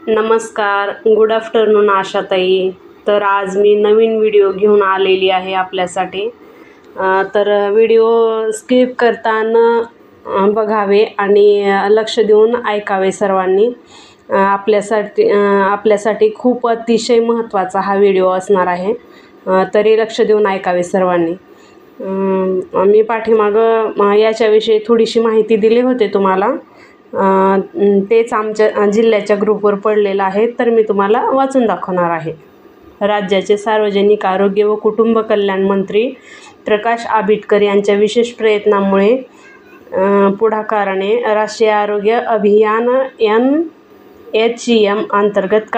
नमस्कार, good afternoon आशाताई. तर आज मी नवीन व्हिडिओ घेऊन आलेली आहे आपल्यासाठी. तर व्हिडिओ स्किप करताना बघावे आणि लक्ष देऊन ऐकावे सर्वांनी. आपल्यासाठी खूप अतिशय महत्त्वाचा हा व्हिडिओ असणार आहे, तरी लक्ष देऊन ऐकावे सर्वांनी. मी पाठीमागं याच्याविषयी थोडीशी माहिती दिली होते तुम्हाला. तेच आमच्या जिल्ह्याच्या ग्रुपवर पडलेलं आहे, तर मी तुम्हाला वाचून दाखवणार आहे. राज्याचे सार्वजनिक आरोग्य व कुटुंब कल्याण मंत्री प्रकाश आंबेडकर यांच्या विशेष प्रयत्नामुळे पुढाकाराने राष्ट्रीय आरोग्य अभियान NHM अंतर्गत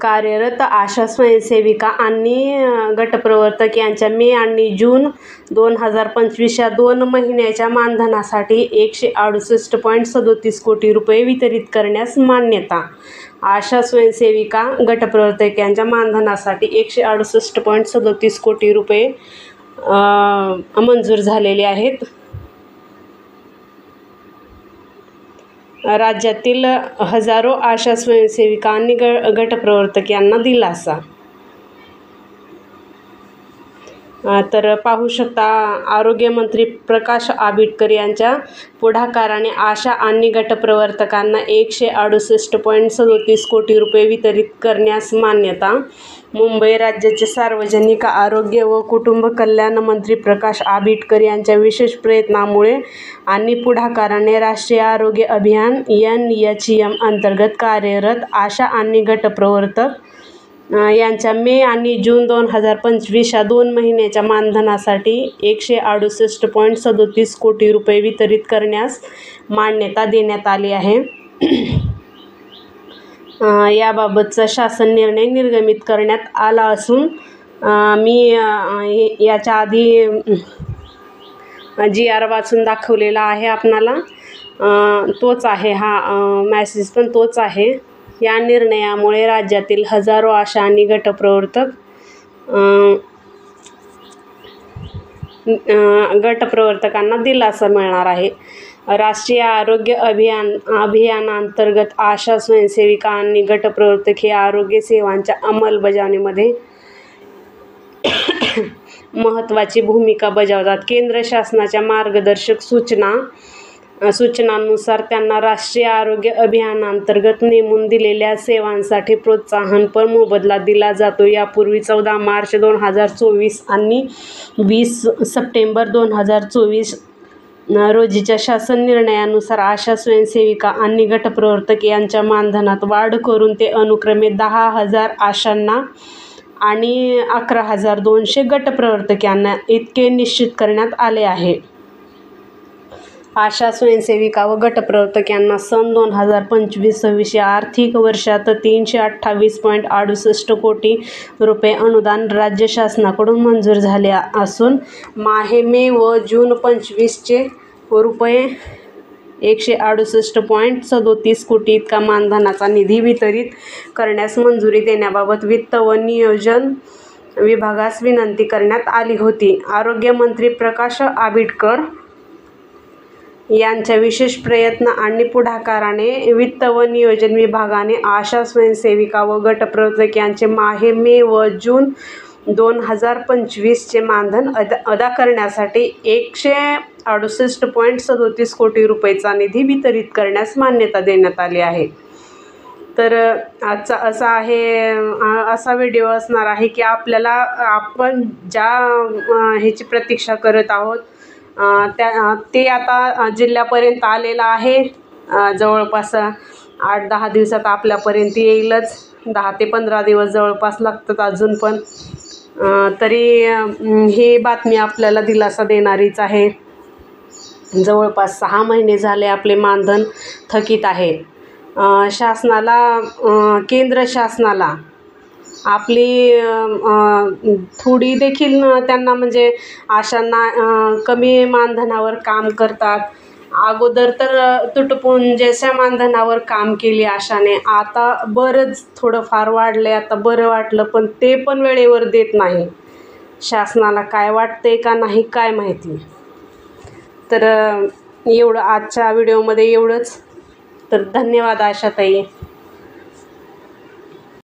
कार्यरत आशा स्वयंसेविका आणि गटप्रवर्तक यांच्या मे आणि जून 2025 या 2 महिन्याच्या मानधनासाठी 168.37 कोटी रुपये वितरित करण्यास मान्यता. आशा स्वयंसेविका गटप्रवर्तक यांच्या मानधनासाठी 168.37 कोटी रुपये मंजूर झालेले आहेत. राज्यातील हजारो आशा स्वयंसेविका आणि गटप्रवर्तक यांना दिलासा. तर पाहू शकता, आरोग्यमंत्री प्रकाश आंबेडकर यांच्या पुढाकाराने आशा आणि गटप्रवर्तकांना 168.37 कोटी रुपये वितरित करण्यास मान्यता. मुंबई राज्याचे सार्वजनिक आरोग्य व कुटुंब कल्याण मंत्री प्रकाश आंबेडकर यांच्या विशेष प्रयत्नामुळे आणि पुढाकाराने राष्ट्रीय आरोग्य अभियान NHM अंतर्गत कार्यरत आशा आणि गटप्रवर्तक यांच्या मे आणि जून 2025 या 2 महिन्याच्या मानधनासाठी 168.37 कोटी रुपये वितरित करण्यास मान्यता देण्यात आली आहे. याबाबतचा शासन निर्णय निर्गमित करण्यात आला असून मी याच्या आधी GR वाचून दाखवलेला आहे आपणाला. तोच आहे हा मॅसेज, पण तोच आहे. या निर्णयामुळे राज्यातील हजारो आशा आणि गटप्रवर्तकांना दिलासा मिळणार आहे. राष्ट्रीय आरोग्य अभियानांतर्गत आशा स्वयंसेविका आणि गटप्रवर्तक हे आरोग्य सेवांच्या अंमलबजावणीमध्ये महत्त्वाची भूमिका बजावतात. केंद्र शासनाच्या मार्गदर्शक सूचनांनुसार त्यांना राष्ट्रीय आरोग्य अभियानांतर्गत नेमून दिलेल्या सेवांसाठी प्रोत्साहनपर मोबदला दिला जातो. यापूर्वी 14 मार्च 2024 आणि 20 सप्टेंबर 2024 रोजीच्या शासन निर्णयानुसार आशा स्वयंसेविका आणि गटप्रवर्तक यांच्या मानधनात वाढ करून ते अनुक्रमे 10,000 आशांना आणि 11,200 गटप्रवर्तक यांना इतके निश्चित करण्यात आले आहे. आशा स्वयंसेविका व गटप्रवर्तक यांना सन 2025-26 या आर्थिक वर्षात 328.68 कोटी रुपये अनुदान राज्य शासनाकडून मंजूर झाले असून मे व जून 25चे रुपये 168.37 कोटी इतका मानधनाचा निधी वितरित करण्यास मंजुरी देण्याबाबत वित्त व नियोजन विभागास विनंती करण्यात आली होती. आरोग्यमंत्री प्रकाश आंबेडकर यांच्या विशेष प्रयत्न आणि पुढाकाराने वित्त व नियोजन विभागाने आशा स्वयंसेविका व गटप्रवर्तक यांचे मे व जून 2025 चे मानधन अदा करण्यासाठी 168.37 कोटी रुपयेचा निधी वितरित करण्यास मान्यता देण्यात आली आहे. तर आजचा असा व्हिडिओ असणार आहे की आपण ज्या ह्याची प्रतीक्षा करत आहोत ते आता जिल्ह्यापर्यंत आलेलं आहे. जवळपास 8-10 दिवसात आपल्यापर्यंत येईलच. 10 ते 15 दिवस जवळपास लागतात अजून पण. तरी ही बातमी आपल्याला दिलासा देणारीच आहे. जवळपास 6 महिने झाले आपले मानधन थकीत आहे. केंद्र शासनाला आपली थोडी देखील त्यांना म्हणजे आशांना कमी मानधनावर काम करतात. अगोदर तर तुटपुंजेच्या मानधनावर काम केली आशाने. आता बरंच थोडंफार वाढले, आता बरं वाटलं, पण ते पण वेळेवर देत नाही. शासनाला काय वाटतंय का नाही काय माहिती. तर एवढं आजच्या व्हिडिओमध्ये एवढंच. तर धन्यवाद आशाताई.